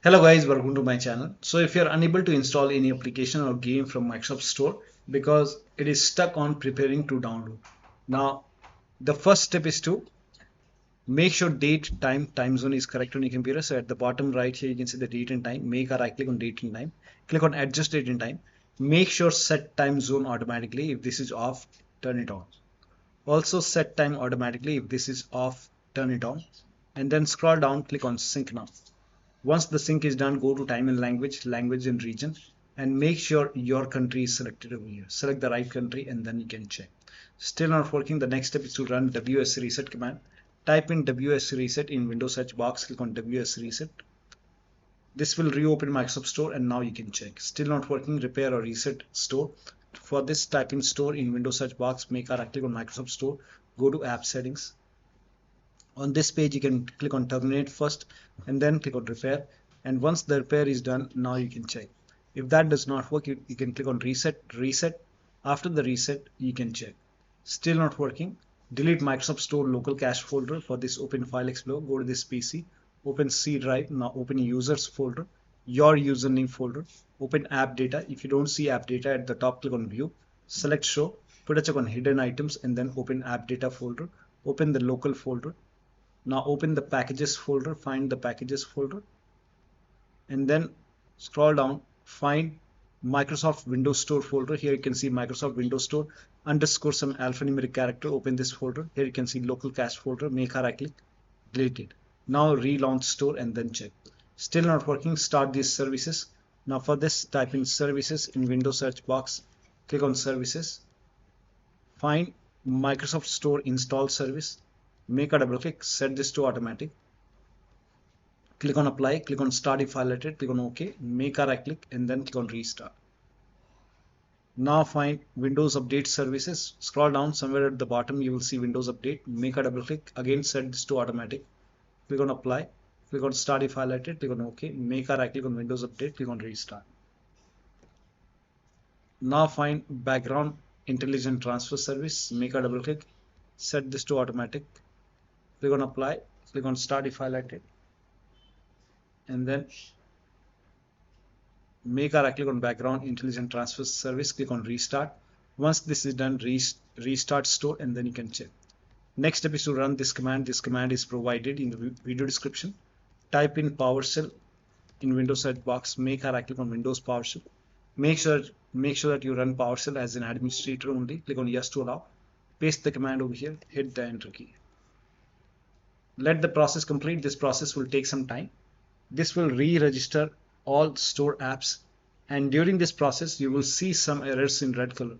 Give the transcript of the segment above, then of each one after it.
Hello guys, welcome to my channel. So if you're unable to install any application or game from Microsoft Store because it is stuck on preparing to download. Now, the first step is to make sure date, time zone is correct on your computer. So at the bottom right here, you can see the date and time. Make a right click on date and time. Click on adjust date and time. Make sure set time zone automatically. If this is off, turn it on. Also set time automatically. If this is off, turn it on. And then scroll down, click on sync now. Once the sync is done, go to time and language and region, and make sure your country is selected over here. Select the right country and then you can check. Still not working. The next step is to run WS reset command. Type in WS reset in Windows search box, click on WS reset. This will reopen Microsoft Store and now you can check. Still not working. Repair or reset store. For this, type in store in Windows search box, make a right click on Microsoft Store, go to app settings. On this page, you can click on terminate first and then click on repair. And once the repair is done, now you can check. If that does not work, you can click on reset. After the reset, you can check. Still not working. Delete Microsoft Store local cache folder. For this, open File Explorer, go to this PC, open C drive. Now open users folder, your username folder, open app data. If you don't see app data at the top, click on view, select show, put a check on hidden items and then open app data folder, open the local folder. Now open the packages folder, find the packages folder, and then scroll down, find Microsoft Windows Store folder. Here you can see Microsoft Windows Store underscore some alphanumeric character. Open this folder. Here you can see local cache folder. Make a right click, delete it. Now relaunch store and then check. Still not working. Start these services. Now for this, type in services in Windows search box. Click on services. Find Microsoft Store install service. Make a double click, set this to automatic. Click on apply, click on start if highlighted, click on OK, make a right click and then click on restart. Now find Windows Update Services. Scroll down somewhere at the bottom, you will see Windows Update. Make a double click, again set this to automatic. Click on apply, click on start if highlighted, click on OK, make a right click on Windows Update, click on restart. Now find Background Intelligent Transfer Service. Make a double click, set this to automatic. Click on apply, click on start if highlighted, and then make a right click on background intelligent transfer service, click on restart. Once this is done, restart store and then you can check. Next step is to run this command. This command is provided in the video description. Type in PowerShell in Windows search box, make a right click on Windows PowerShell. Make sure that you run PowerShell as an administrator only. Click on yes to allow. Paste the command over here, hit the enter key. Let the process complete. This process will take some time. This will re-register all store apps, and during this process you will see some errors in red color.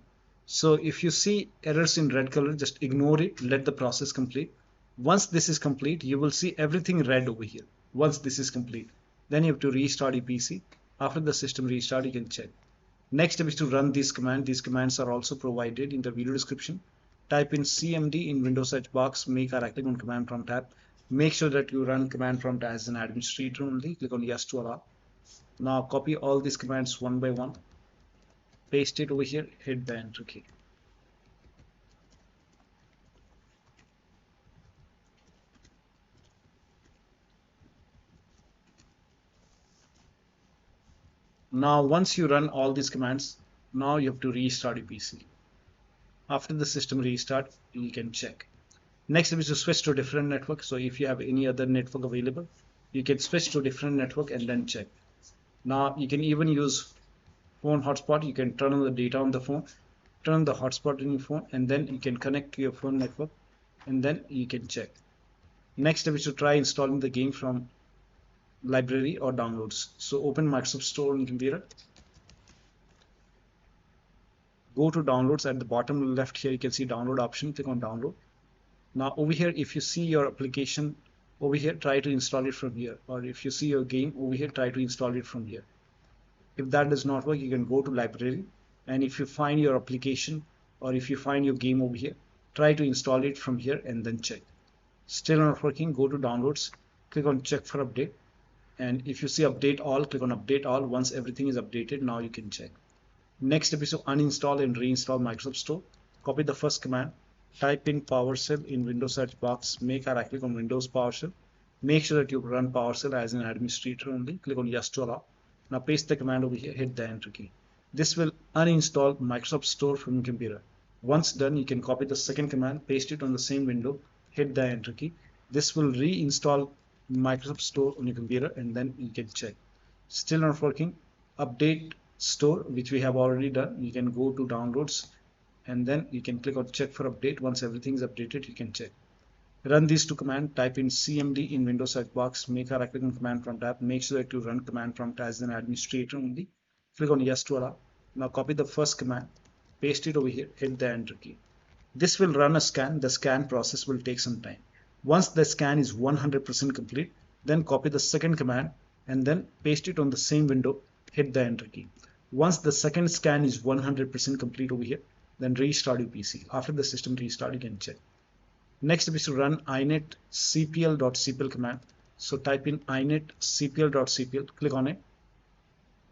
So if you see errors in red color, just ignore it, let the process complete. Once this is complete, you will see everything red over here. Once this is complete, then you have to restart your PC. After the system restart, you can check. Next step is to run this command. These commands are also provided in the video description. Type in cmd in Windows search box, make a right click on command prompt tab. Make sure that you run command prompt as an administrator only. Click on yes to allow. Now copy all these commands one by one, paste it over here, hit the enter key. Now once you run all these commands, now you have to restart your PC. After the system restart, you can check. Next step is to switch to a different network. So if you have any other network available, you can switch to a different network and then check. Now you can even use phone hotspot. You can turn on the data on the phone, turn the hotspot in your phone, and then you can connect to your phone network and then you can check. Next step is to try installing the game from library or downloads. So open Microsoft Store on your computer. Go to downloads. At the bottom left here, you can see download option. Click on download. Now over here, if you see your application over here, try to install it from here. Or if you see your game over here, try to install it from here. If that does not work, you can go to library. And if you find your application or if you find your game over here, try to install it from here and then check. Still not working, go to downloads, click on check for update. And if you see update all, click on update all. Once everything is updated, now you can check. Next step is to uninstall and reinstall Microsoft Store. Copy the first command. Type in PowerShell in Windows search box, make a right click on Windows PowerShell, Make sure that you run PowerShell as an administrator only. Click on yes to allow. Now paste the command over here, hit the enter key. This will uninstall Microsoft Store from your computer. Once done, you can copy the second command, paste it on the same window, hit the enter key. This will reinstall Microsoft Store on your computer, and then you can check. Still not working, update store, which we have already done. You can go to downloads and then you can click on check for update. Once everything is updated, you can check. Run these two commands. Type in cmd in Windows search box, make a right click on command prompt tab. Make sure that you run command prompt as an administrator only. Click on yes to allow. Now copy the first command, paste it over here, hit the enter key. This will run a scan. The scan process will take some time. Once the scan is 100% complete, then copy the second command and then paste it on the same window, hit the enter key. Once the second scan is 100% complete over here, then restart your PC. After the system restart, you can check. Next step is to run inetcpl.cpl command. So type in inetcpl.cpl, click on it,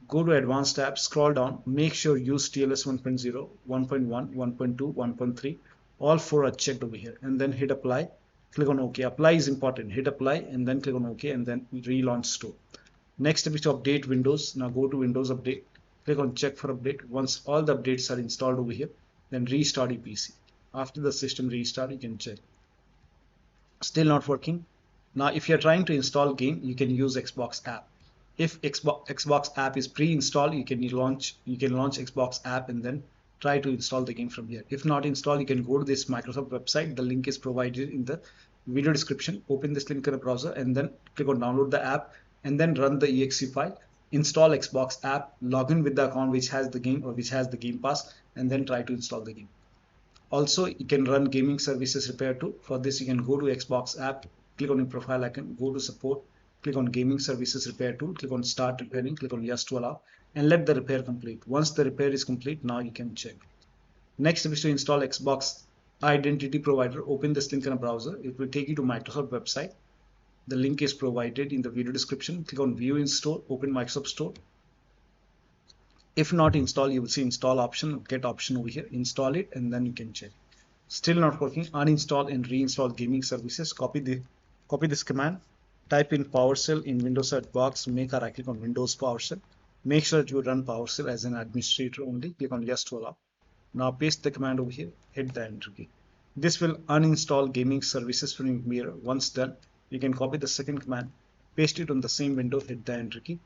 go to advanced tab, scroll down, make sure use TLS 1.0, 1.1, 1.2, 1.3, all four are checked over here, and then hit apply. Click on OK. Apply is important. Hit apply and then click on OK and then relaunch store. Next step is to update Windows. Now go to Windows Update. Click on check for update. Once all the updates are installed over here, then restart your PC. After the system restart, you can check. Still not working. Now if you're trying to install game, you can use Xbox app. If Xbox app is pre-installed, you can launch Xbox app and then try to install the game from here. If not installed, you can go to this Microsoft website. The link is provided in the video description. Open this link in a browser and then click on download the app and then run the exe file. Install Xbox app, log in with the account which has the game or which has the Game Pass, and then try to install the game. Also, you can run gaming services repair too. For this, you can go to Xbox app, click on your profile icon, go to support, click on gaming services repair tool, click on start repairing, click on yes to allow, and let the repair complete. Once the repair is complete, now you can check. Next step is to install Xbox identity provider. Open this link in a browser. It will take you to Microsoft website. The link is provided in the video description. Click on view install, open Microsoft Store. If not install, you will see install option, get option over here. Install it and then you can check. Still not working, uninstall and reinstall gaming services. Copy this command. Type in PowerShell in Windows search box, make a right click on Windows PowerShell. Make sure that you run PowerShell as an administrator only. Click on yes to allow. Now paste the command over here, hit the enter key. This will uninstall gaming services from your computer. Once done, you can copy the second command, paste it on the same window, hit the enter key,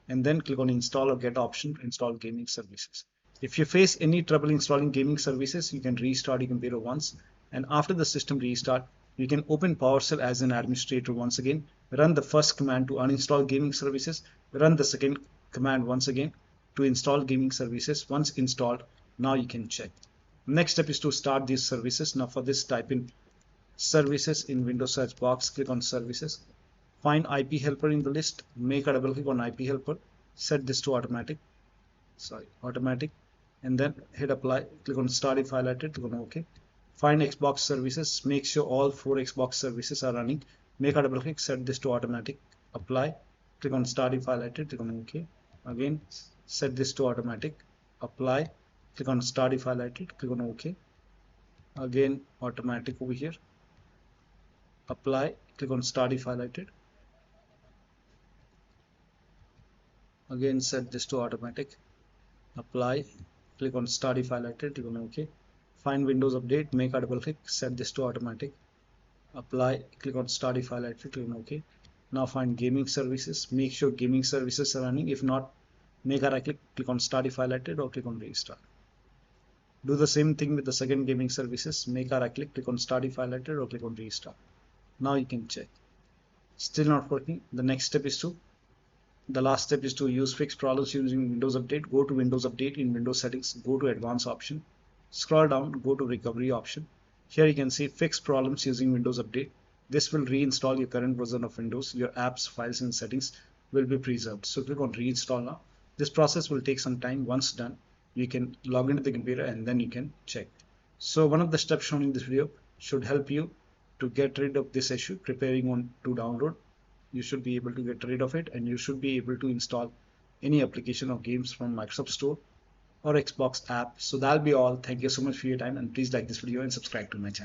and then click on install or get option to install gaming services. If you face any trouble installing gaming services, you can restart your computer once, and after the system restart, you can open PowerShell as an administrator once again, run the first command to uninstall gaming services, run the second command once again to install gaming services. Once installed, now you can check. Next step is to start these services. Now for this, type in services in Windows search box, click on services, find IP helper in the list, make a double click on IP helper, set this to automatic, and then hit apply, click on start if highlighted, click on OK. Find Xbox services, make sure all four Xbox services are running, make a double click, set this to automatic, apply, click on start if highlighted, click on OK. Again, set this to automatic, apply, click on start if highlighted, click on OK. Again, automatic over here, apply, click on start if highlighted. Again, set this to automatic, apply, click on start if highlighted, click on OK. Find Windows Update, make a double click, set this to automatic, apply, click on start if highlighted, click on OK. Now find gaming services, make sure gaming services are running. If not, make a right click, click on start if highlighted, or click on restart. Do the same thing with the second gaming services, make a right click on start if highlighted, or click on restart. Now you can check. Still not working. The last step is to use fix problems using Windows Update. Go to Windows Update in Windows settings, go to advanced option, scroll down, go to recovery option. Here you can see fix problems using Windows Update. This will reinstall your current version of Windows. Your apps, files and settings will be preserved. So click on reinstall now. This process will take some time. Once done, you can log into the computer and then you can check. So one of the steps shown in this video should help you to get rid of this issue. Preparing on to download, you should be able to get rid of it, and you should be able to install any application or games from Microsoft Store or Xbox app. So that'll be all. Thank you so much for your time, and please like this video and subscribe to my channel.